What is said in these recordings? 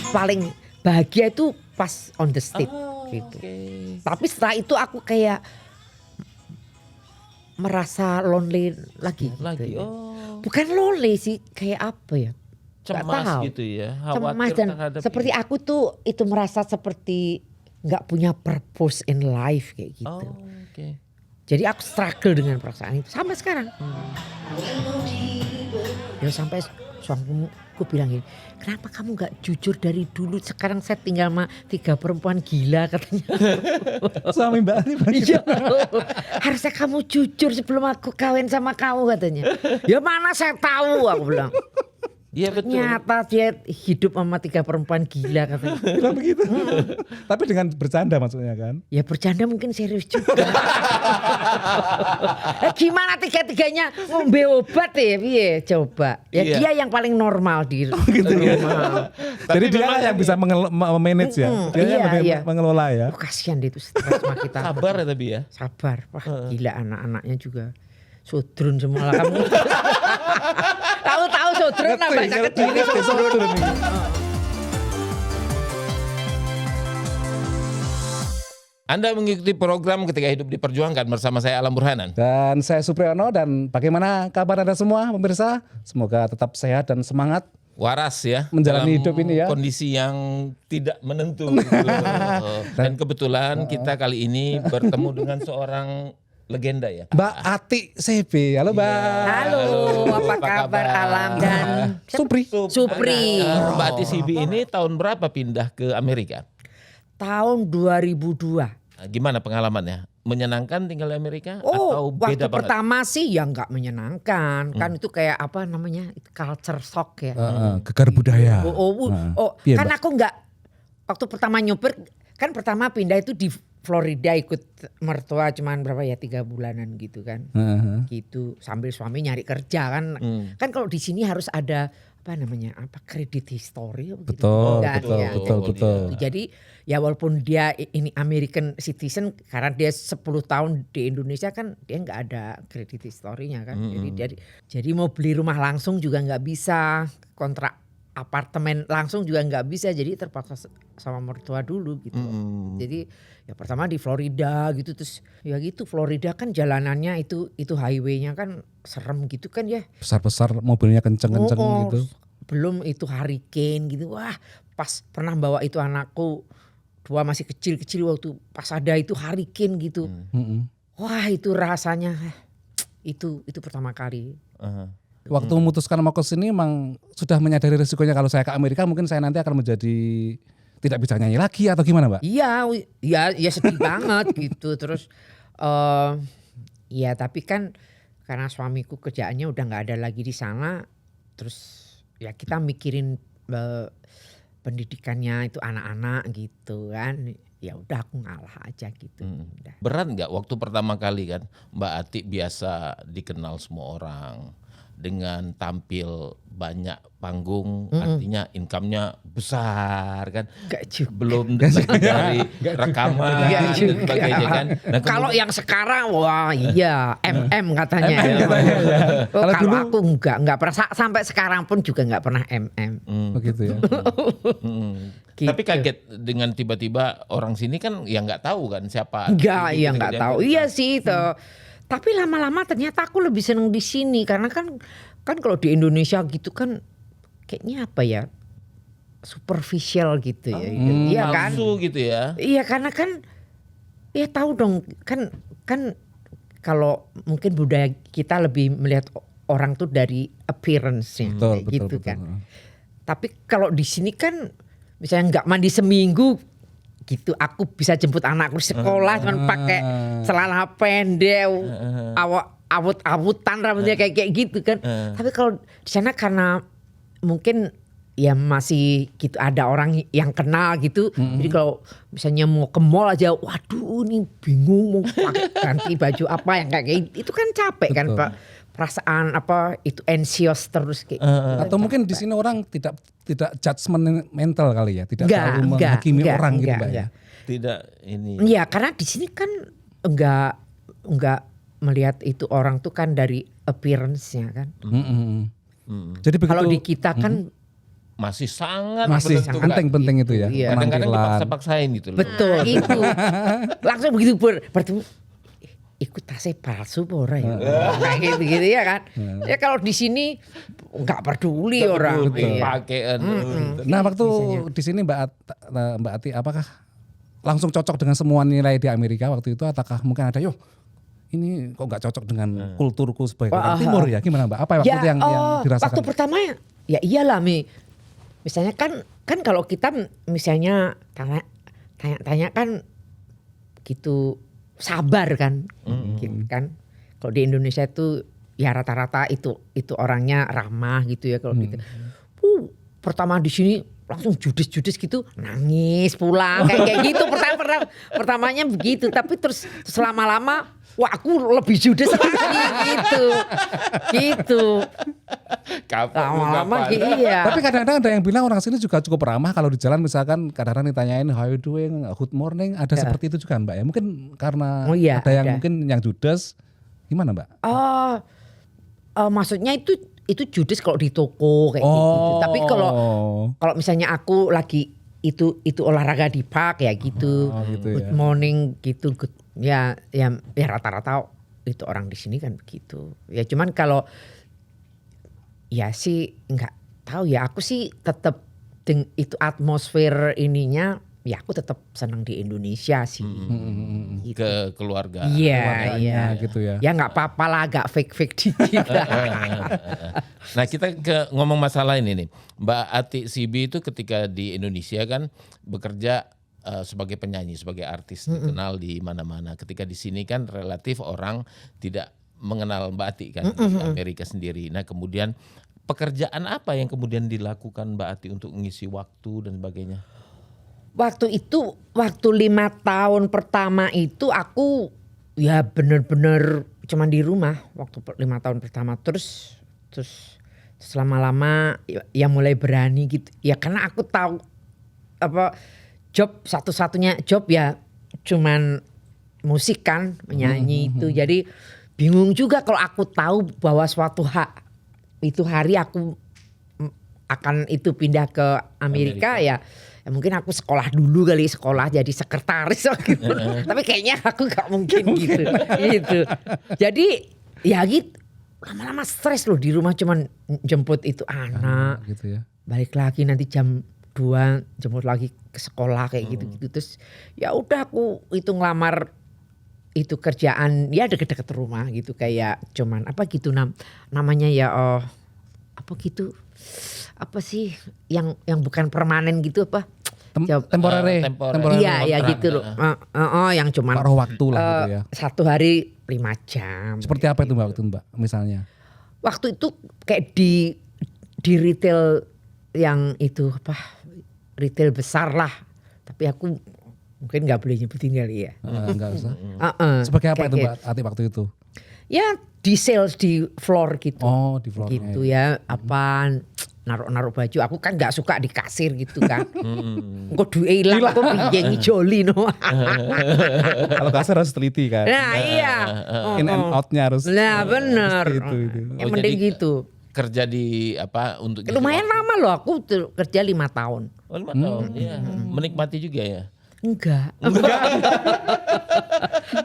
paling bahagia itu pas on the stage gitu. Okay. Tapi setelah itu aku kayak merasa lonely lagi. Lagi, gitu ya. oh. Bukan lonely sih, kayak apa ya? Nggak Cemas tahu. gitu ya. Cemas Khawatir dan terhadap seperti ini. aku tuh itu merasa seperti nggak punya purpose in life kayak gitu. Oh, oke. Jadi aku struggle dengan perasaan itu sampai sekarang. Ya sampai suamiku bilang gini, kenapa kamu gak jujur dari dulu? Sekarang saya tinggal sama 3 perempuan gila katanya. Suami Mbak Ati Iya, harusnya kamu jujur sebelum aku kawin sama kamu katanya. Ya mana saya tahu aku bilang. Iya betul. Nyata dia hidup sama 3 perempuan gila katanya. bilang begitu. Tapi dengan bercanda maksudnya kan. Ya bercanda mungkin serius juga. Gimana 3-3-nya ngombe obat ya piye coba. Ya Iya. dia yang paling normal di Gitu ya. normal. Jadi dia memang yang bisa manage ya. Dia yang iya, lebih iya. mengelola ya. Oh, kasihan dia itu stres sama kita. Sabar ya tapi ya. Sabar. Wah gila anak-anaknya juga. Sodrun semua lah kamu. Tahu-tahu sodrun lah baca kediri sodrun. Anda mengikuti program Ketika Hidup Diperjuangkan bersama saya Alam Burhanan. Dan saya Supriyono, dan bagaimana kabar Anda semua pemirsa? Semoga tetap sehat dan semangat. Waras ya. Menjalani dalam hidup ini ya. Kondisi yang tidak menentu. Gitu. Dan kebetulan kita kali ini bertemu dengan seorang legenda ya. Mbak Ati CB. Halo Mbak. Halo, apa kabar Alam dan Supri. Supri? Mbak Ati Sibi ini tahun berapa pindah ke Amerika? Tahun 2002. Nah, gimana pengalamannya? Menyenangkan tinggal di Amerika Oh, atau waktu beda banget? pertama sih ya nggak menyenangkan. Kan itu kayak apa namanya? Itu culture shock ya. Gegar budaya. Iya, Kan Mbak. aku nggak waktu pertama nyopir kan pertama pindah itu di Florida ikut mertua cuman berapa ya 3 bulanan gitu kan. Gitu sambil suami nyari kerja kan. Kan kalau di sini harus ada apa namanya? Apa kredit history apa gitu. Betul, Enggak, betul, ya. betul. Jadi ya walaupun dia ini American citizen karena dia 10 tahun di Indonesia kan dia nggak ada kredit historinya kan. Jadi mau beli rumah langsung juga nggak bisa, kontrak apartemen langsung juga nggak bisa, jadi terpaksa sama mertua dulu gitu. Jadi ya pertama di Florida gitu, terus ya gitu Florida kan jalanannya itu highway-nya kan serem gitu kan ya. Besar-besar mobilnya kenceng-kenceng gitu. Belum itu hurricane gitu. Wah, pas pernah bawa itu anakku 2 masih kecil-kecil waktu pas ada itu hurricane gitu. Wah, itu rasanya itu pertama kali. Waktu memutuskan mau ke sini emang sudah menyadari risikonya kalau saya ke Amerika mungkin saya nanti akan menjadi tidak bisa nyanyi lagi atau gimana Mbak? Iya sedih banget gitu. Terus ya tapi kan karena suamiku kerjaannya udah nggak ada lagi di sana. Terus ya kita mikirin pendidikannya itu anak-anak gitu kan. Ya udah aku ngalah aja gitu. Udah. Berat nggak waktu pertama kali kan Mbak Ati biasa dikenal semua orang dengan tampil banyak panggung, artinya income-nya besar kan, Nggak juga. belum dari rekaman Nggak dan juga. sebagainya kan. Nah, Kalau yang sekarang wah iya katanya. Oh, Kalau kalau dulu- aku nggak pernah sampai sekarang pun juga nggak pernah Begitu ya. Gitu. Tapi kaget dengan tiba-tiba orang sini kan ya nggak tahu kan siapa. Enggak, Gitu, nggak gitu, tahu. gitu. Iya sih itu. Tapi lama-lama ternyata aku lebih seneng di sini karena kan kalau di Indonesia gitu kan kayaknya apa ya superficial gitu ya. Iya kan? Palsu gitu ya. Iya karena kan ya tahu dong kan kalau mungkin budaya kita lebih melihat orang tuh dari appearance-nya Betul, kayak betul, gitu betul. kan. Tapi kalau di sini kan misalnya nggak mandi seminggu gitu, aku bisa jemput anakku sekolah cuman pakai celana pendek, awut-awutan rambutnya kayak gitu kan. Tapi kalau di sana karena mungkin ya masih gitu ada orang yang kenal gitu. Jadi kalau misalnya mau ke mall aja, waduh ini bingung mau pakai ganti baju apa yang kayak gitu. Itu kan capek kan Betul. Pak. Perasaan apa itu anxious terus kayak gitu. Atau mungkin di sini orang tidak judgmental kali ya, tidak Enggak, terlalu menghakimi enggak, orang gitu enggak, Mbak ya. enggak. Tidak ini. Iya karena di sini kan enggak melihat itu orang tuh kan dari appearance-nya kan. Jadi begitu Kalau di kita kan masih sangat Masih menentukan. penting itu ya. Iya. Kadang-kadang penampilan. dipaksa-paksain gitu loh. Betul itu. Langsung begitu bertemu ikut tasnya palsu apa ora ya? Kayak gitu ya kan. Ya kalau di sini nggak peduli orang. Iya. Pakaian. Nah waktu di sini Mbak Ati apakah langsung cocok dengan semua nilai di Amerika waktu itu ataukah mungkin ada ini kok nggak cocok dengan kulturku sebagai orang timur ya gimana Mbak? Apa waktu itu yang dirasakan? Waktu pertama ya iyalah misalnya kan kalau kita misalnya tanya kan gitu sabar kan, gitu kan. Kalau di Indonesia itu ya rata-rata itu orangnya ramah gitu ya kalau gitu. Pertama di sini langsung judes gitu nangis pulang kayak gitu pertamanya begitu tapi terus lama-lama wah aku lebih judes lagi gitu. Lama-lama iya. Tapi kadang-kadang ada yang bilang orang sini juga cukup ramah kalau di jalan misalkan kadang-kadang ditanyain how you doing, good morning, ada seperti itu juga Mbak ya. Mungkin karena ada yang mungkin yang judes gimana Mbak? Maksudnya itu judes kalau di toko kayak gitu. Tapi kalau misalnya aku lagi itu olahraga di park ya gitu. Gitu good ya. morning gitu. Ya rata-rata itu orang di sini kan begitu. Ya cuman kalau ya sih nggak tahu ya aku sih tetap itu atmosfer ininya ya aku tetap senang di Indonesia sih. Gitu. Ke keluarga. Iya gitu ya. Ya nggak apa-apa lah agak fake dikit. Nah kita ngomong masalah ini nih. Mbak Ati Sibi itu ketika di Indonesia kan bekerja sebagai penyanyi, sebagai artis dikenal di mana-mana. Ketika di sini kan relatif orang tidak mengenal Mbak Ati kan di Amerika sendiri. Nah kemudian pekerjaan apa yang kemudian dilakukan Mbak Ati untuk mengisi waktu dan sebagainya? Waktu 5 tahun pertama itu aku ya bener-bener cuman di rumah waktu 5 tahun pertama terus lama-lama ya mulai berani gitu ya karena aku tahu apa job satu-satunya job ya cuman musik kan menyanyi itu jadi bingung juga kalau aku tahu bahwa suatu hari aku akan itu pindah ke Amerika. Ya mungkin aku sekolah dulu kali jadi sekretaris gitu. Tapi kayaknya aku gak mungkin gitu. Jadi ya gitu lama-lama stres loh di rumah cuman jemput itu anak. Gitu ya. Balik lagi nanti jam 2 jemput lagi ke sekolah kayak gitu. Terus ya udah aku itu ngelamar itu kerjaan ya deket-deket rumah gitu kayak cuman apa gitu namanya ya apa gitu. Apa sih yang bukan permanen gitu apa? Temporary. Iya gitu loh. Yang cuman paruh waktu lah gitu ya. Satu hari 5 jam. Seperti apa itu Mbak waktu Mbak misalnya? Waktu itu kayak di retail yang itu apa? Retail besar lah. Tapi aku mungkin nggak boleh nyebutin kali ya. Enggak usah. Sebagai apa itu Mbak Ati waktu itu? Ya di sales di floor gitu. Oh di floor. Gitu ya apa naruh baju. Aku kan nggak suka di kasir gitu kan. Kok duit hilang aku piye ngijoli no. Kalau kasir harus teliti kan. Nah iya. In and out-nya harus. Nah bener. Itu. Yang penting jadi gitu. Kerja di apa untuk Lumayan lama loh aku kerja 5 tahun. Oh 5 tahun. Iya. Menikmati juga ya. Enggak.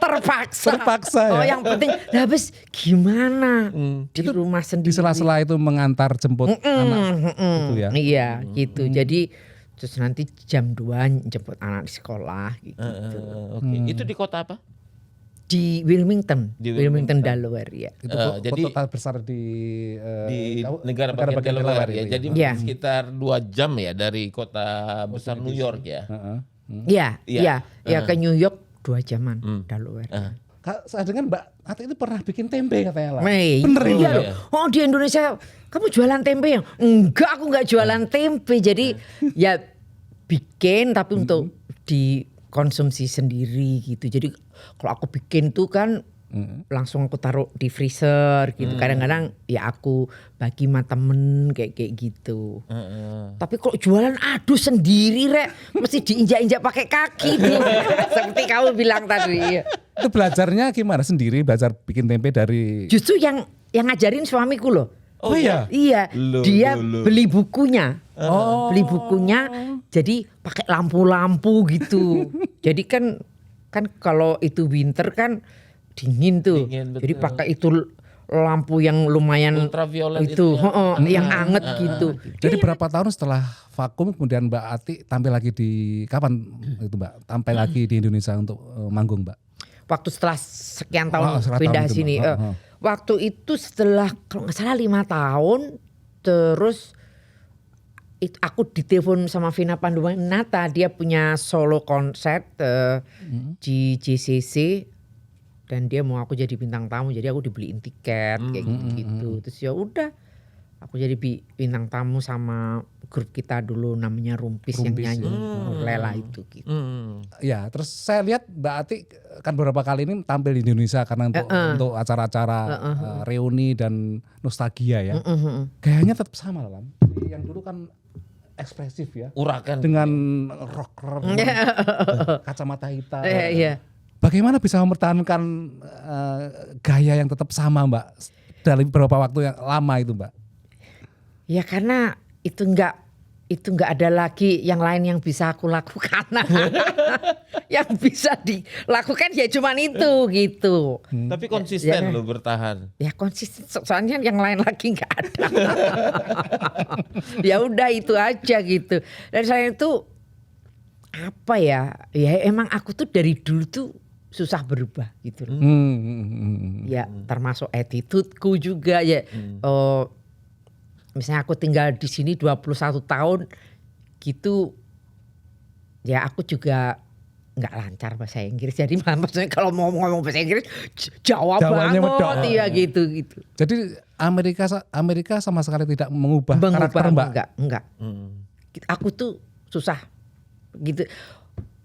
Terpaksa ya. Oh yang penting habis gimana di rumah sendiri. Di sela-sela itu mengantar jemput anak gitu ya. Iya gitu. Jadi terus nanti jam 2 jemput anak di sekolah gitu. Oke. Itu di kota apa? Di Wilmington, Di Wilmington, Delaware ya. Itu jadi kota besar di negara bagian Delaware ya. Jadi ya. sekitar 2 jam ya dari kota besar New York ya. Iya ke New York 2 jaman Delaware. Saya dengar Mbak Ati itu pernah bikin tempe katanya lah. Bener iya loh. Oh di Indonesia kamu jualan tempe ya? Enggak aku nggak jualan tempe. Jadi ya bikin tapi untuk dikonsumsi sendiri gitu. Jadi kalau aku bikin tuh kan langsung aku taruh di freezer gitu. Kadang-kadang ya aku bagi sama temen kayak gitu. Tapi kalau jualan aduh sendiri rek, mesti diinjak-injak pakai kaki tuh. Seperti kamu bilang tadi. Itu belajarnya gimana sendiri belajar bikin tempe dari? Justru yang ngajarin suamiku loh. Oh iya. Iya, Loh, dia loh. beli bukunya. Oh. Beli bukunya jadi pakai lampu-lampu gitu. Jadi kan kalau itu winter kan dingin tuh. Dingin, Jadi betul. pakai itu lampu yang lumayan Ultraviolet itu, itu ya. yang anget gitu. Jadi berapa tahun setelah vakum kemudian Mbak Ati tampil lagi di kapan itu Mbak? Tampil lagi di Indonesia untuk manggung Mbak? Waktu setelah sekian tahun setelah pindah tahun itu, sini. Mbak. Waktu itu setelah kalau nggak salah 5 tahun, terus itu aku ditelepon sama Vina Panduwinata, dia punya solo konser di JCC dan dia mau aku jadi bintang tamu, jadi aku dibeliin tiket kayak gitu. Terus ya udah, aku jadi bintang tamu sama grup kita dulu namanya Rumpis yang nyanyi Lela itu gitu. Ya, terus saya lihat Mbak Ati kan beberapa kali ini tampil di Indonesia karena untuk acara-acara reuni dan nostalgia ya. Gayanya tetap sama lah. Yang dulu kan ekspresif ya. Urakan. Dengan rocker, kacamata hitam. Iya. Bagaimana bisa mempertahankan gaya yang tetap sama Mbak dari beberapa waktu yang lama itu Mbak? Ya karena itu enggak ada lagi yang lain yang bisa aku lakukan. Yang bisa dilakukan ya cuman itu gitu. Tapi konsisten lo bertahan. Ya konsisten, soalnya yang lain lagi enggak ada. Ya udah itu aja gitu. Dan saya itu apa ya? Ya emang aku tuh dari dulu tuh susah berubah gitu loh. Ya termasuk attitude-ku juga ya. Misalnya aku tinggal di sini 21 tahun gitu, ya aku juga nggak lancar bahasa Inggris. Jadi maksudnya kalau mau ngomong bahasa Inggris Jawa Jawanya medok. banget ya gitu. Jadi Amerika sama sekali tidak mengubah karakter Mbak. Enggak. Aku tuh susah gitu.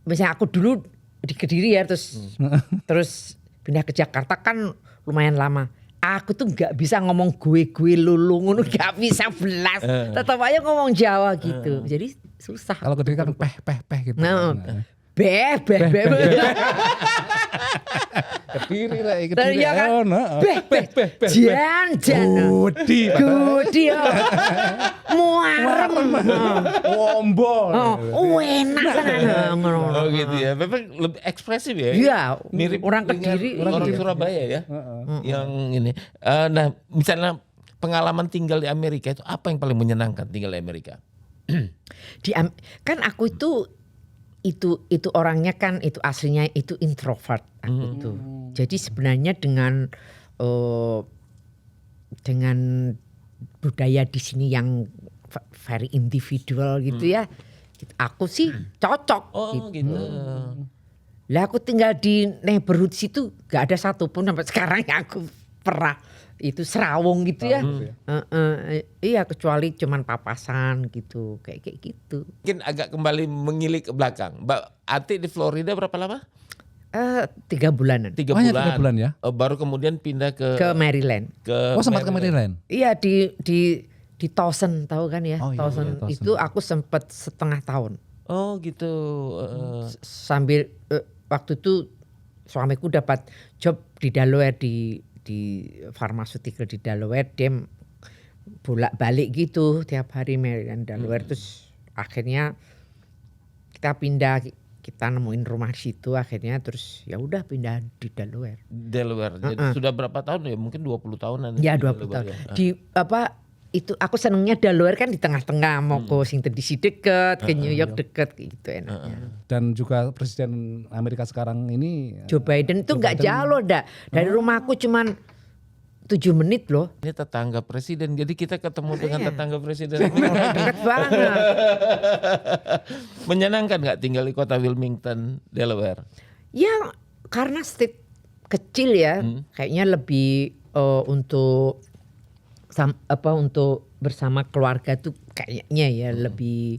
Misalnya aku dulu di Kediri ya, terus pindah ke Jakarta kan lumayan lama. Aku tuh nggak bisa ngomong gue lu ngono, nggak bisa belas. Tetap aja ngomong Jawa gitu. Jadi susah. Kalau Kediri kan peh gitu. Nah, beh. Kediri lah, Dan ya kan, beh. Jan. Gudi. Muarem. Wombol. Enak kan. Oh gitu ya. Memang lebih ekspresif ya. Iya, Mirip orang dengan Kediri. orang Surabaya ya. Yang ini. Nah, misalnya pengalaman tinggal di Amerika itu apa yang paling menyenangkan tinggal di Amerika? Kan aku itu orangnya kan itu aslinya itu introvert aku itu. Jadi sebenarnya dengan budaya di sini yang very individual gitu ya, aku sih cocok. Oh gitu. Lah aku tinggal di neighborhood situ gak ada satupun sampai sekarang yang aku pernah itu serawung gitu ya. Iya kecuali cuman papasan gitu kayak gitu. Mungkin agak kembali mengilik ke belakang. Mbak Ati di Florida berapa lama? 3 bulanan 3 Hanya bulan. 3 bulan ya? Baru kemudian pindah ke Maryland. Oh sempat ke Maryland? Iya di Towson tahu kan ya? Oh, iya, Towson Towson. itu aku sempat setengah tahun. Oh gitu. Sambil waktu itu suamiku dapat job di Delaware di pharmaceutical di Delaware, dia bolak-balik gitu tiap hari Maryland Delaware. Terus akhirnya kita pindah, kita nemuin rumah di situ akhirnya, terus ya udah pindah di Delaware. Jadi sudah berapa tahun ya? Mungkin 20 tahunan. Ya di 20 Delaware tahun. ya. Di itu aku senengnya Delaware kan di tengah-tengah, mau ke Washington DC deket, ke New York deket gitu enaknya. Dan juga Presiden Amerika sekarang ini Joe Biden itu nggak jauh loh, dari rumahku cuman 7 menit loh. Ini tetangga presiden, jadi kita ketemu dengan tetangga presiden. Deket banget. Menyenangkan nggak tinggal di kota Wilmington, Delaware? Ya karena state kecil ya, kayaknya lebih untuk bersama keluarga tuh kayaknya ya lebih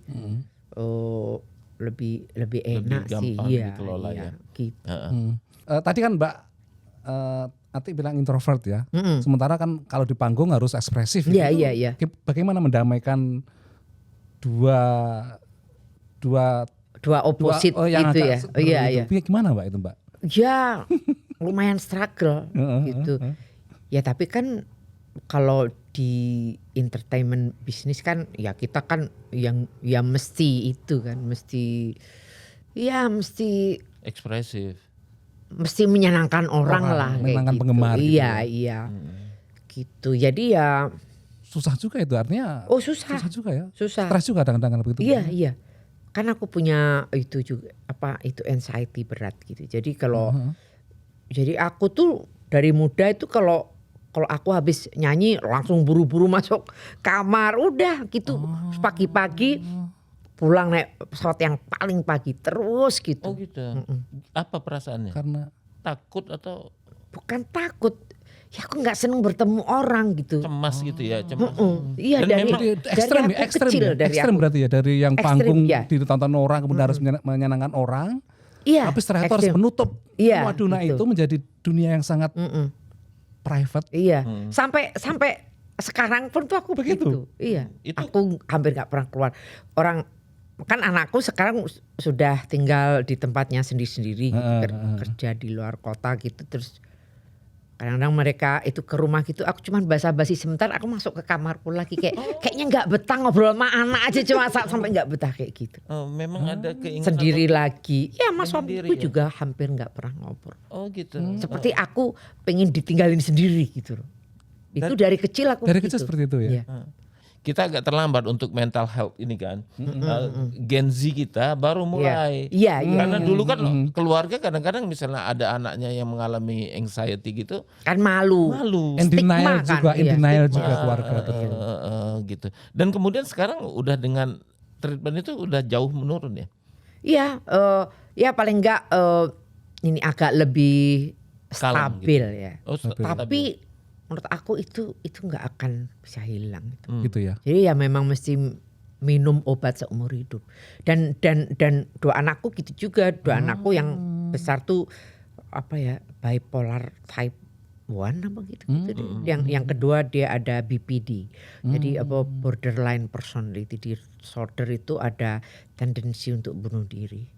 enak sih. gampang Iya, dikelola ya. Gitu. tadi kan Mbak Ati bilang introvert ya. Sementara kan kalau di panggung harus ekspresif. Iya. Bagaimana mendamaikan dua Oposit yang gitu agak ya. Iya. Gimana Mbak itu Mbak? Ya lumayan struggle gitu. Ya tapi kan kalau di entertainment bisnis kan ya kita kan yang ya mesti itu kan mesti Ekspresif. mesti menyenangkan orang lah kayak menyenangkan gitu. penggemar gitu Iya iya gitu jadi ya Susah juga itu artinya. susah Susah juga ya. susah Stres juga kadang-kadang begitu. iya kan aku punya itu juga itu anxiety berat gitu jadi kalau jadi aku tuh dari muda itu kalau aku habis nyanyi langsung buru-buru masuk kamar udah gitu Terus pagi-pagi pulang naik pesawat yang paling pagi terus gitu. Oh gitu. Apa perasaannya? Karena Takut atau Bukan takut, ya aku nggak seneng bertemu orang gitu. cemas gitu ya? Cemas. Iya Dan dari memang ekstrem aku ya, ekstrem kecil ya. dari Ekstrem aku. berarti ya dari yang Ekstrem, panggung ya. ditonton orang kemudian harus menyenangkan orang. Iya. Tapi setelah itu harus ekstrem. menutup. Iya, Waduh, nah gitu. itu menjadi dunia yang sangat private. Iya. Sampai sekarang pun tuh aku begitu. Iya. Itu- Aku hampir nggak pernah keluar. Orang kan anakku sekarang sudah tinggal di tempatnya sendiri-sendiri kerja di luar kota gitu terus kadang-kadang mereka itu ke rumah gitu aku cuman basa-basi sebentar aku masuk ke kamarku lagi kayaknya nggak betah ngobrol sama anak aja cuma sampai nggak betah kayak gitu. Oh, memang ada keinginan Sendiri lagi. Ya Mas Sendiri suamiku ya? juga hampir nggak pernah ngobrol. Oh gitu. Seperti aku pengen ditinggalin sendiri gitu loh. Itu dari kecil aku Dari begitu. kecil seperti itu ya. Iya. Kita agak terlambat untuk mental health ini kan. Gen Z kita baru mulai. Iya, iya. Karena dulu kan keluarga kadang-kadang misalnya ada anaknya yang mengalami anxiety gitu, Kan malu. malu. In Stigma denial kan, juga, in iya, denial stigma. juga keluarga betul. Gitu. Dan kemudian sekarang udah dengan treatment itu udah jauh menurun ya. Iya, ya paling enggak ini agak lebih Kalem stabil ya. Oh, Tapi menurut aku itu nggak akan bisa hilang. Gitu ya. Jadi ya memang mesti minum obat seumur hidup. Dan dua anakku gitu juga. Dua anakku yang besar tuh apa ya bipolar type 1 apa gitu. Yang kedua dia ada BPD. Jadi apa borderline personality disorder itu ada tendensi untuk bunuh diri.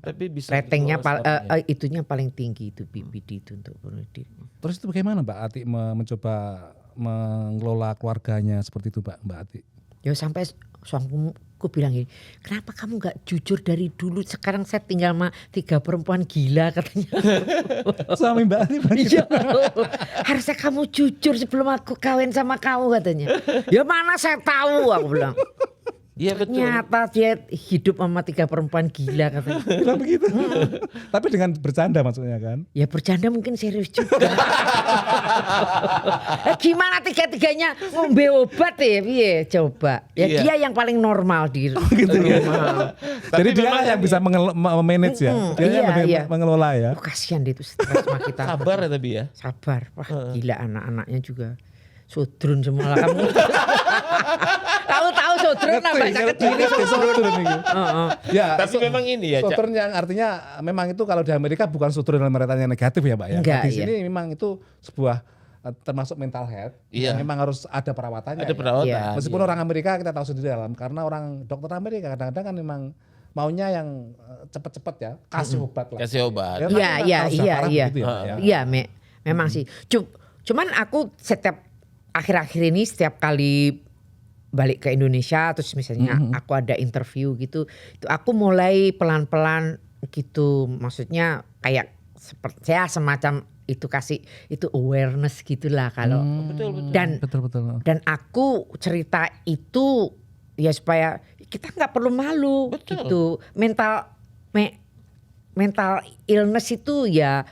Tapi bisa Ratingnya dibawa stopnya. itunya paling tinggi itu BPD itu untuk bunuh diri. Terus itu bagaimana Mbak Ati mencoba mengelola keluarganya seperti itu Mbak Ati? Ya sampai suamiku bilang gini, kenapa kamu nggak jujur dari dulu? Sekarang saya tinggal sama 3 perempuan gila katanya. Suami Mbak Ati begitu. Iya, harusnya kamu jujur sebelum aku kawin sama kamu katanya. Ya mana saya tahu aku bilang. Iya betul. Nyata dia hidup sama 3 perempuan gila katanya. Bilang begitu. Tapi dengan bercanda maksudnya kan? Ya bercanda mungkin serius juga. Gimana 3-tiganya ngombe obat ya piye coba. Ya Iya. dia yang paling normal di Gitu ya. Jadi dia memang yang bisa manage ya. Dia yang lebih iya. mengelola ya. Oh, kasihan dia itu stres sama kita. Sabar ya tapi ya. Sabar. Wah gila anak-anaknya juga. Sodrun semua lah kamu. Tahu-tahu sodrun lah baca kediri sodrun. Ya, Tapi memang ini ya, Cak. Southern yang artinya memang itu kalau di Amerika bukan Southern dalam artian yang negatif ya Mbak ya. Enggak, Di iya. sini memang itu sebuah termasuk mental health. Iya. Yang memang harus ada perawatannya. Ada ya. perawatan. Iya. Meskipun orang Amerika kita tahu sendiri dalam karena orang dokter Amerika kadang-kadang kan memang maunya yang cepet-cepet ya kasih obat lah. Kasih obat. Ya, Iya, tapi iya, kalau sudah iya, parah iya. begitu ya, Mbak, ya. Iya, memang sih. Cuman aku setiap akhir-akhir ini setiap kali balik ke Indonesia terus misalnya aku ada interview gitu, itu aku mulai pelan-pelan gitu. Maksudnya kayak seperti saya semacam itu kasih itu awareness gitulah kalau Betul. Betul. dan aku cerita itu ya supaya kita nggak perlu malu gitu. Mental illness itu ya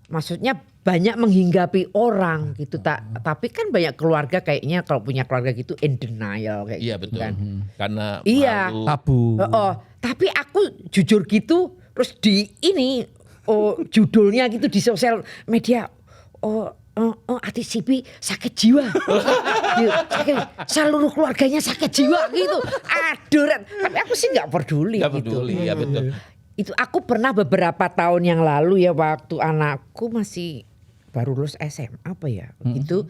maksudnya banyak menghinggapi orang gitu tapi kan banyak keluarga kayaknya kalau punya keluarga gitu in denial kayak Iya gitu betul. kan. Karena Iya. malu. Tabu. Tapi aku jujur gitu terus di ini judulnya gitu di sosial media Ati Sibi sakit jiwa. Gitu, seluruh keluarganya sakit jiwa gitu. Aduh, tapi aku sih nggak peduli Gak gitu. peduli ya betul. Itu aku pernah beberapa tahun yang lalu ya waktu anakku masih baru lulus SMA apa ya itu.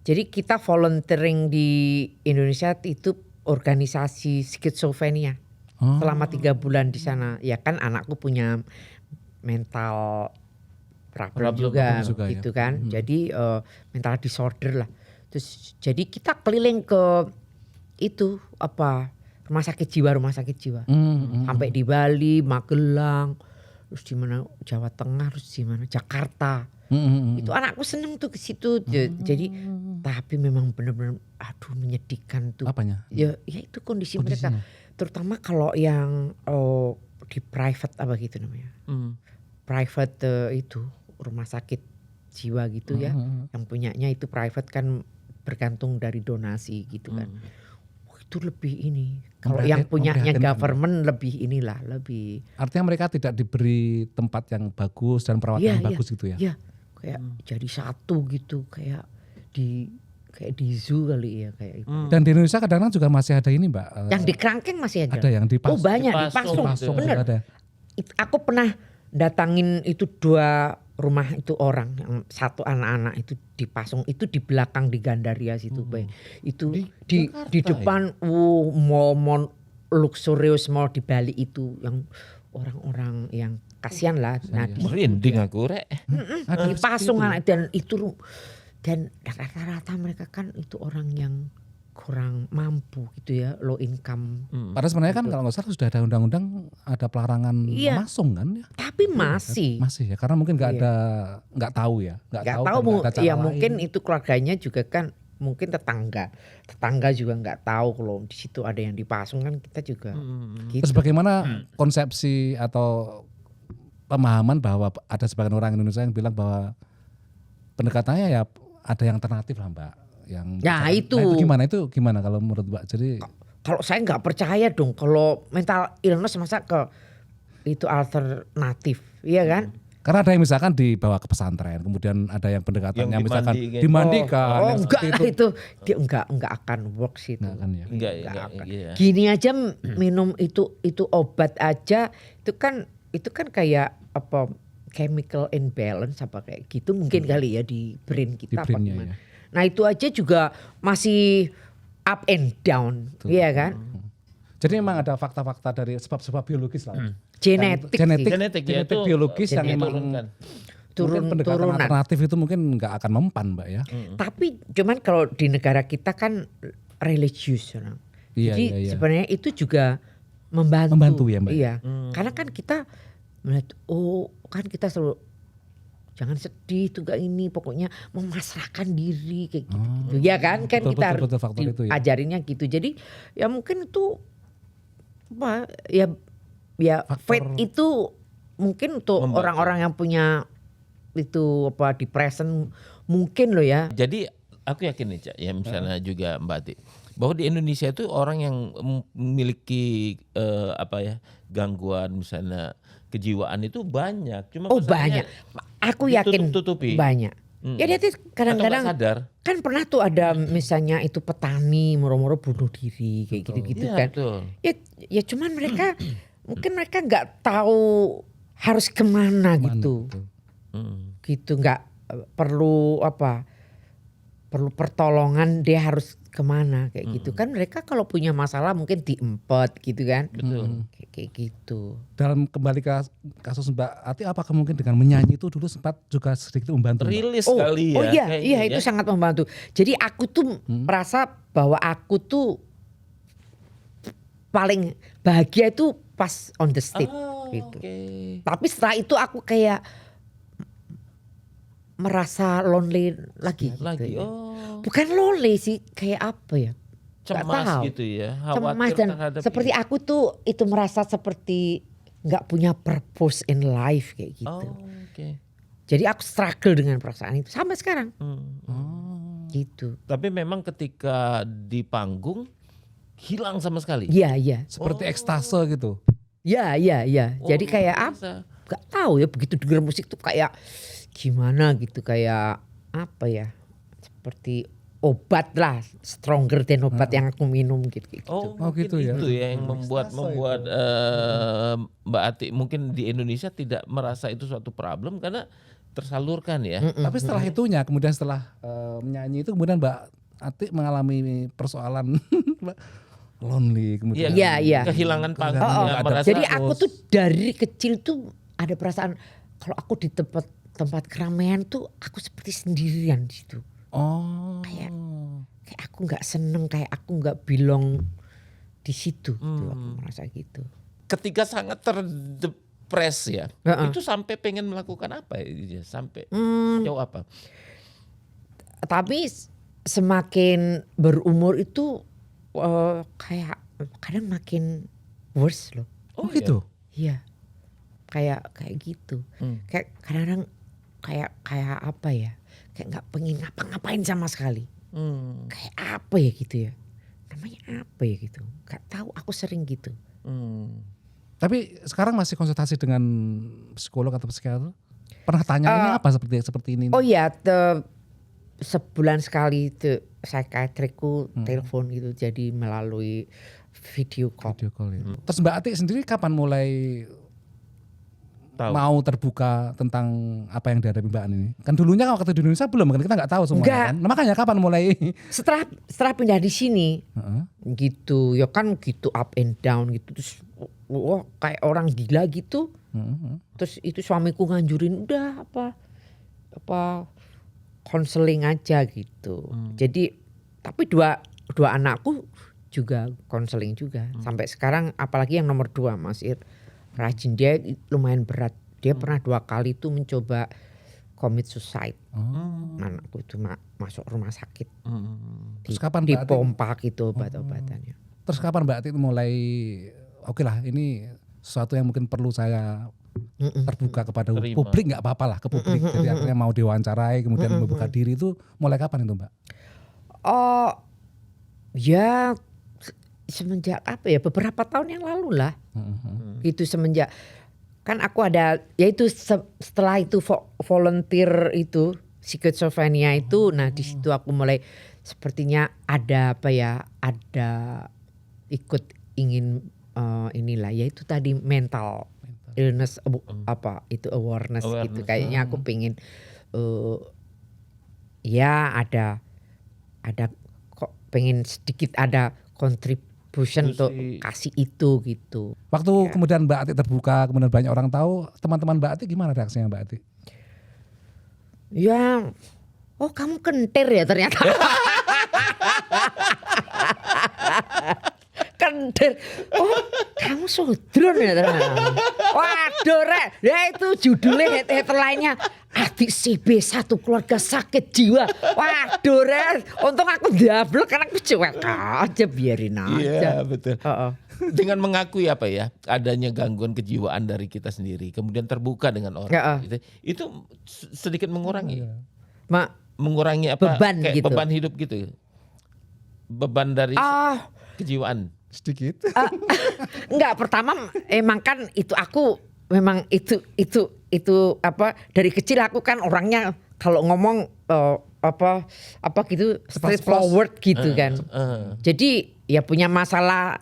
Jadi kita volunteering di Indonesia itu organisasi skizofrenia selama 3 bulan di sana. Ya kan anakku punya mental problem juga juga, gitu kan. Jadi mental disorder lah. Terus jadi kita keliling ke itu rumah sakit jiwa. Sampai di Bali, Magelang, terus di mana Jawa Tengah, terus di mana Jakarta. Itu anakku seneng tuh ke situ. Jadi tapi memang benar-benar menyedihkan tuh. Apanya? Ya itu kondisi mereka. Terutama kalau yang di private gitu namanya. Private itu rumah sakit jiwa gitu ya. Yang punyanya itu private kan bergantung dari donasi gitu kan. Itu lebih ini. Kalau yang punyanya government lebih lebih. Artinya mereka tidak diberi tempat yang bagus dan perawatan yang bagus gitu ya? Iya, kayak jadi satu gitu, kayak di zoo kali ya kayak itu. Dan di Indonesia kadang-kadang juga masih ada ini Mbak. Yang di Kerangkeng masih ada. Ada yang dipasung. Oh banyak dipasung. Bener. Ada. Aku pernah datangin itu 2 rumah itu orang, yang satu anak-anak itu dipasung itu di belakang di Gandaria situ, itu di depan mall luxurious mall di Bali itu yang orang-orang yang kasihan lah. Nah, merinding aku rek. Dipasung anak dan rata-rata mereka kan itu orang yang kurang mampu gitu ya, low income. Padahal sebenarnya kan kalau nggak salah sudah ada undang-undang ada pelarangan memasung kan ya. Tapi masih ya karena mungkin nggak tahu ya, nggak tahu ya mungkin itu keluarganya juga kan mungkin tetangga juga nggak tahu kalau di situ ada yang dipasung kan kita juga. Gitu. Terus bagaimana konsepsi atau pemahaman bahwa ada sebagian orang Indonesia yang bilang bahwa pendekatannya ya ada yang alternatif lah Mbak. Itu gimana kalau menurut Mbak? Jadi kalau saya nggak percaya dong kalau mental illness masa ke itu alternatif, iya kan? Karena ada yang misalkan dibawa ke pesantren, kemudian ada yang pendekatannya misalkan dimandikan. Itu dia enggak akan work sih itu. Enggak akan. Gini aja minum itu obat aja itu kan kayak chemical imbalance kayak gitu mungkin kali ya di brain kita apa gimana. Ya. Nah itu aja juga masih up and down, iya kan? Jadi memang ada fakta-fakta dari sebab-sebab biologis lah. Genetik biologis yang memang pendekatan alternatif itu mungkin nggak akan mempan Mbak ya. Tapi cuman kalau di negara kita kan religius. Jadi sebenarnya itu juga membantu ya Mbak. Iya, karena kan kita melihat kan kita selalu jangan sedih tuh ini pokoknya memasrahkan diri kayak gitu. Ya kan betul, kita harus diajarinnya gitu. Jadi ya mungkin itu faith itu mungkin untuk orang-orang yang punya itu depression mungkin loh ya. Jadi aku yakin nih Cak ya misalnya juga Mbak Ati bahwa di Indonesia itu orang yang memiliki gangguan misalnya kejiwaan itu banyak. Cuma banyak. Aku yakin banyak. Ya dia tuh kadang-kadang kan pernah tuh ada misalnya itu petani moro-moro bunuh diri kayak gitu-gitu kan. Betul. Ya cuman mereka mungkin mereka nggak tahu harus kemana gitu. Gitu nggak perlu perlu pertolongan dia harus kemana kayak gitu kan mereka kalau punya masalah mungkin diempet gitu kan. Betul. Kayak gitu. Dalam kembali ke kasus Mbak Ati apakah mungkin dengan menyanyi itu dulu sempat juga sedikit membantu rilis kali ya. Iya itu sangat membantu. Jadi aku tuh merasa bahwa aku tuh paling bahagia itu pas on the stage gitu. Tapi setelah itu aku kayak merasa lonely lagi. Gitu ya. Bukan lonely sih, kayak apa ya? Cemas gitu ya. Cemas dan seperti aku tuh itu merasa seperti nggak punya purpose in life kayak gitu. Jadi aku struggle dengan perasaan itu sampai sekarang. Gitu. Tapi memang ketika di panggung hilang sama sekali. Iya. Seperti ekstase gitu. Iya. Jadi kayak apa? Gak tahu ya begitu dengar musik tuh kayak gimana gitu kayak apa ya? Seperti obat lah, stronger than obat yang aku minum gitu. Gitu ya. Itu ya yang membuat Mbak Ati mungkin di Indonesia tidak merasa itu suatu problem karena tersalurkan ya. Tapi setelah itunya, kemudian setelah menyanyi itu kemudian Mbak Ati mengalami persoalan lonely kemudian. Iya. Kehilangan panggung. Jadi aku tuh dari kecil tuh ada perasaan kalau aku di tempat keramaian tuh aku seperti sendirian di situ. Oh. Kayak kayak aku nggak seneng, kayak aku nggak belong di situ. Gitu, aku merasa gitu. Ketika sangat terdepres ya, itu sampai pengen melakukan apa ya? Sampai jauh apa? Tapi semakin berumur itu kayak kadang makin worse loh. Oh gitu. Iya. Kayak gitu. Kayak kadang-kadang kayak apa ya? Kayak nggak pengen ngapa-ngapain sama sekali. Kayak apa ya gitu ya? Namanya apa ya gitu? Gak tahu, aku sering gitu. Tapi sekarang masih konsultasi dengan psikolog atau psikiater? Pernah tanya ini apa seperti ini? Oh iya, sebulan sekali itu psikiatriku telepon gitu, jadi melalui video call. Video call ya. Terus Mbak Ati sendiri kapan mulai mau terbuka tentang apa yang dihadapi Mbak Ani ini? Kan dulunya waktu di Indonesia belum, kan kita nggak tahu semuanya kan. Nah, makanya kapan mulai? Setelah pindah di sini, gitu ya kan gitu up and down gitu, terus wah kayak orang gila gitu. Terus itu suamiku nganjurin udah apa konseling aja gitu. Jadi tapi dua anakku juga konseling juga sampai sekarang, apalagi yang nomor 2 masih rajin, dia lumayan berat. Dia pernah 2 kali tuh mencoba commit suicide. Anakku itu masuk rumah sakit. Terus kapan Mbak Ati? Dipompa gitu obat-obatannya. Terus kapan Mbak Ati mulai oke lah ini sesuatu yang mungkin perlu saya terbuka kepada publik, nggak apa-apa lah ke publik. Jadi akhirnya mau diwawancarai kemudian membuka diri itu mulai kapan itu Mbak? Oh ya semenjak apa ya, beberapa tahun yang lalu lah. Gitu semenjak kan aku ada yaitu setelah itu volunteer itu schizophrenia itu, nah di situ aku mulai sepertinya ada apa ya, ada ikut ingin inilah yaitu tadi mental illness apa itu awareness gitu, kayaknya aku pengen ya ada kok pengen sedikit ada contribution untuk kasih itu gitu. Waktu kemudian Mbak Ati terbuka, kemudian banyak orang tahu, teman-teman Mbak Ati gimana reaksinya Mbak Ati? Ya, oh kamu kentir ya ternyata. Kentir, oh kamu sodron ya ternyata. Waduh Rek, ya itu judulnya headline-nya Adik CB satu keluarga sakit jiwa. Waduh Rek, untung aku double karena aku cuek aja, biarin aja. Iya betul. Dengan mengakui apa ya, adanya gangguan kejiwaan dari kita sendiri, kemudian terbuka dengan orang, itu sedikit mengurangi, mengurangi apa beban kayak gitu. beban hidup gitu, beban dari kejiwaan. Sedikit. Enggak, pertama emang kan itu aku memang itu apa, dari kecil aku kan orangnya kalau ngomong apa gitu straight forward gitu kan. Jadi ya punya masalah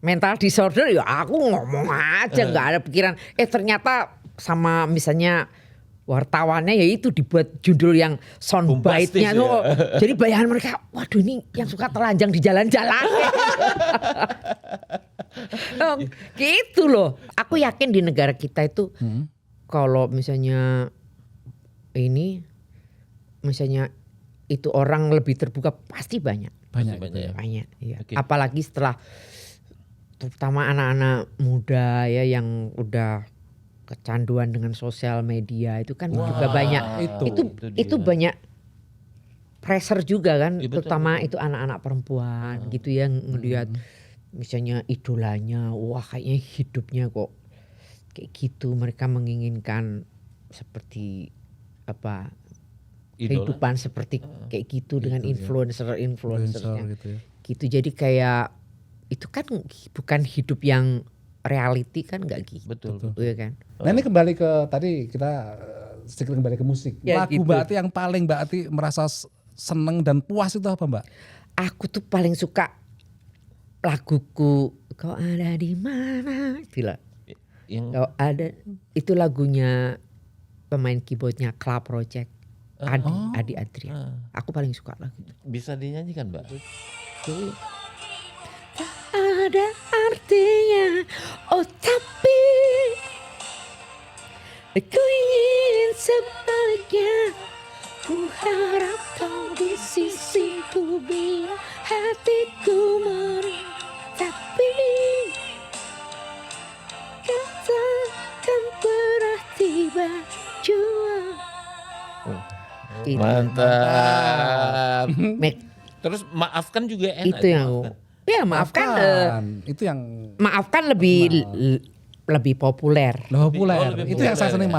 mental disorder ya aku ngomong aja, nggak ada pikiran. Ternyata sama misalnya wartawannya ya itu dibuat judul yang soundbite-nya tuh. Ya. Jadi bayangan mereka, waduh ini yang suka telanjang di jalan-jalan. Gitu loh. Aku yakin di negara kita itu kalau misalnya ini, misalnya itu orang lebih terbuka pasti banyak. Banyak. Iya. Okay. Apalagi setelah terutama anak-anak muda ya yang udah kecanduan dengan sosial media itu kan juga banyak. Itu banyak pressure juga kan, terutama itu anak-anak perempuan gitu ya, ngelihat misalnya idolanya, wah kayaknya hidupnya kok kayak gitu, mereka menginginkan seperti apa kehidupan seperti kayak gitu dengan influencernya gitu ya. Gitu, jadi kayak itu kan bukan hidup yang reality kan, nggak gitu. Betul. Ya kan. Nah ini kembali ke tadi kita sedikit kembali ke musik. Ya, lagu gitu. Mbak Ati yang paling Mbak Ati merasa seneng dan puas itu apa Mbak? Aku tuh paling suka laguku Kau Ada di Mana. Gila. Kau ada, itu lagunya pemain keyboardnya Club Project. Adi Adrian. Aku paling suka lagu itu. Bisa dinyanyikan Mbak? Tak ada artinya, oh tapi ku ingin sebaliknya. Ku harap kau di sisiku bilang hatiku tapi katakan pernah tiba jua. Gitu. Mantap. Mek- Terus maafkan juga enak. itu yang ya maafkan itu yang maafkan lebih populer. populer. lebih Itu yang saya senang.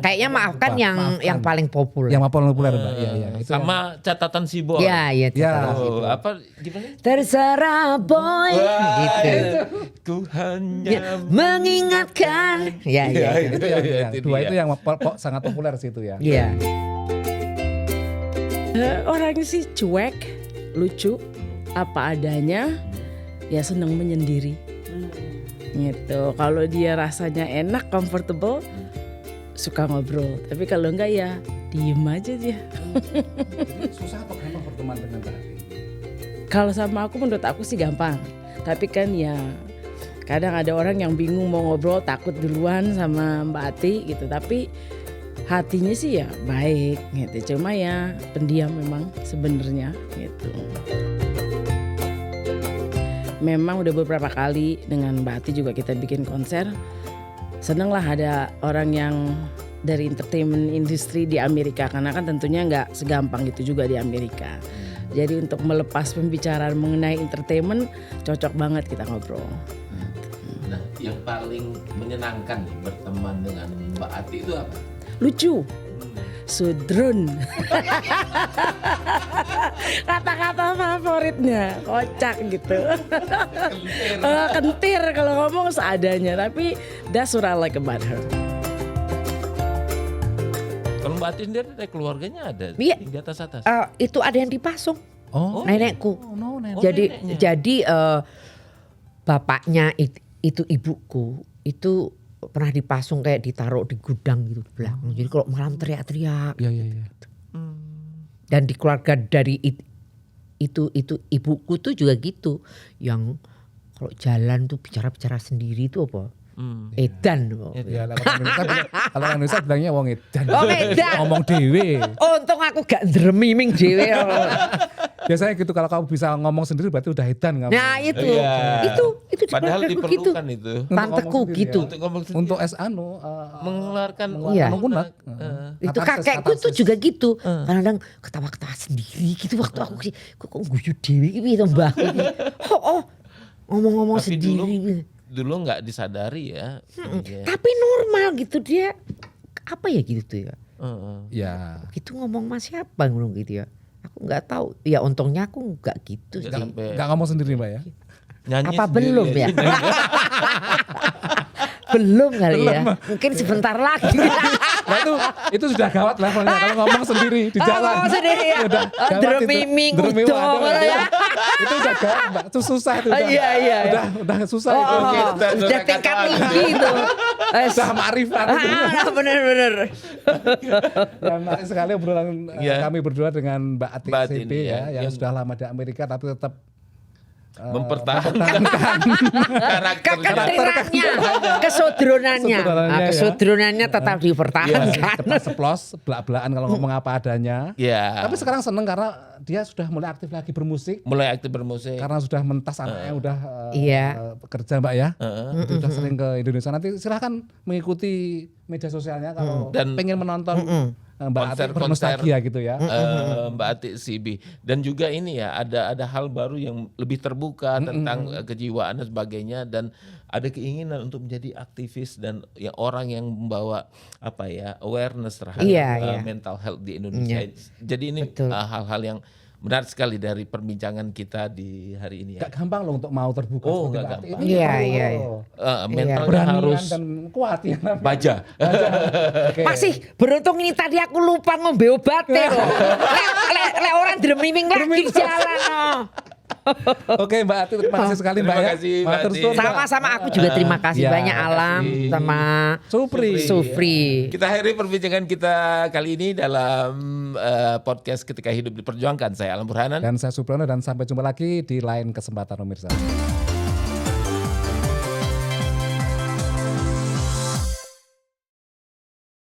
Kayaknya maafkan yang paling populer. Yang populer Mbak. Iya. Itu Sama catatan si boy. Ya, Ya. Oh, apa gimana? Terserah boy gitu. Ku hanya Mengingatkan. Ya. itu yang itu dua dia. itu yang sangat populer sih itu ya. Iya. Orangnya sih cuek, lucu, apa adanya, ya seneng menyendiri. Gitu. Kalau dia rasanya enak, comfortable, suka ngobrol. Tapi kalau enggak ya diem aja dia. Susah atau gampang berteman dengan Mbak Ati? Kalau sama aku menurut aku sih gampang. Tapi kan ya kadang ada orang yang bingung mau ngobrol, takut duluan sama Mbak Ati gitu. Tapi hatinya sih ya baik gitu. Cuma ya pendiam memang sebenarnya gitu. Memang udah beberapa kali dengan Mbak Ati juga kita bikin konser. Seneng lah ada orang yang dari entertainment industry di Amerika. Karena kan tentunya nggak segampang itu juga di Amerika. Jadi untuk melepas pembicaraan mengenai entertainment cocok banget kita ngobrol. Nah, yang paling menyenangkan nih berteman dengan Mbak Ati itu apa? Lucu, sudrun. Kata-kata favoritnya, kocak gitu. Kentir kalau ngomong seadanya, tapi that's what I like about her. Kalau Mbak Ati sendiri dari keluarganya ada Iya. di atas. Itu ada yang dipasung. Oh, Nenekku. nenek. Jadi bapaknya itu ibuku itu pernah dipasung kayak ditaruh di gudang gitu di belakang. Jadi kalau malam teriak-teriak. Iya. Dan di keluarga dari itu ibuku tuh juga gitu. Yang kalau jalan tuh bicara-bicara sendiri tuh apa? Edan. Ya, kalau Indonesia bilangnya wong edan. Wong edan. Ngomong dewe. Untung aku gak ndremiming dhewe. Biasanya gitu kalau kamu bisa ngomong sendiri berarti udah edan kamu. Nah itu Iya. itu di Padahal keluargaku gitu. diperlukan itu. Tanteku ngomong sendiri gitu. Untuk ngomong sendiri. Untuk mengeluarkan Iya. unek. Itu kakekku tuh juga gitu. Kadang ketawa-ketawa sendiri gitu waktu aku kok guyu dhewe iki piye to Mbah. Oh, ngomong-ngomong Tapi sendiri. dulu nggak disadari ya. Iya. Tapi normal gitu dia. Apa ya gitu tuh ya. Ya. Gitu ngomong sama siapa ngomong gitu ya. Aku nggak tahu. Ya untungnya aku nggak gitu sih. Sampai Enggak ngomong sendiri Mbak ya. nyanyi Apa sendiri belum ya? Belum kali ya. Mungkin sebentar lagi. Nah itu sudah gawat levelnya kalau ngomong sendiri di jalan. Ngomong sendiri ya. Udah gawat itu. Dremiming Dremiming, udo waduh, ya. Itu udah gawat Mbak. Itu susah itu. Udah. Iya. Udah susah itu. Oh, kita udah sudah tingkat kata tinggi itu. Udah ma'rifat. Bener. Ya, menarik sekali obrolan Iya. kami berdua dengan Mbak Ati Mbak Ati CB ini ya, ya, yang yang sudah lama di Amerika tapi tetap mempertahankan karakter Kekentiranya, kesodronannya. Kesodronannya, ya. Kesodronannya tetap dipertahankan. cepat seplos, belak-belakan kalau ngomong apa adanya. Ya. Tapi sekarang seneng karena dia sudah mulai aktif lagi bermusik. Mulai aktif bermusik. Karena sudah mentas anaknya udah Iya. kerja Mbak ya. Itu udah sering ke Indonesia. Nanti silahkan mengikuti media sosialnya kalau Dan- pengen menonton Mbak Ati konser-konser. bernostalgia gitu ya. Mbak Ati CB dan juga ini ya ada hal baru yang lebih terbuka tentang kejiwaan dan sebagainya dan ada keinginan untuk menjadi aktivis dan ya orang yang membawa apa ya awareness terhadap Iya. mental health di Indonesia. Jadi ini Betul. hal-hal yang menarik sekali dari perbincangan kita di hari ini ya. Gak gampang loh untuk mau terbuka Oh, seperti nggak Mbak Ati. gampang. Ini Iya, perlu iya. loh. Mentalnya Beranian harus dan kuat ya. baja. Oke. Masih beruntung ini tadi aku lupa ngombe obatnya loh. Lek orang dremiming lagi jalan loh. Oke Mbak Ati, terima kasih sekali Mbak Terima ya. kasih, Mbak Matur Ati. suwun, Mbak. Sama-sama aku juga terima kasih Ya, banyak Alam kasih. sama Supri. Supri. Kita akhiri perbincangan kita kali ini dalam podcast Ketika Hidup Diperjuangkan. Saya Alam Burhanan. Dan saya Suprono dan sampai jumpa lagi di lain kesempatan pemirsa.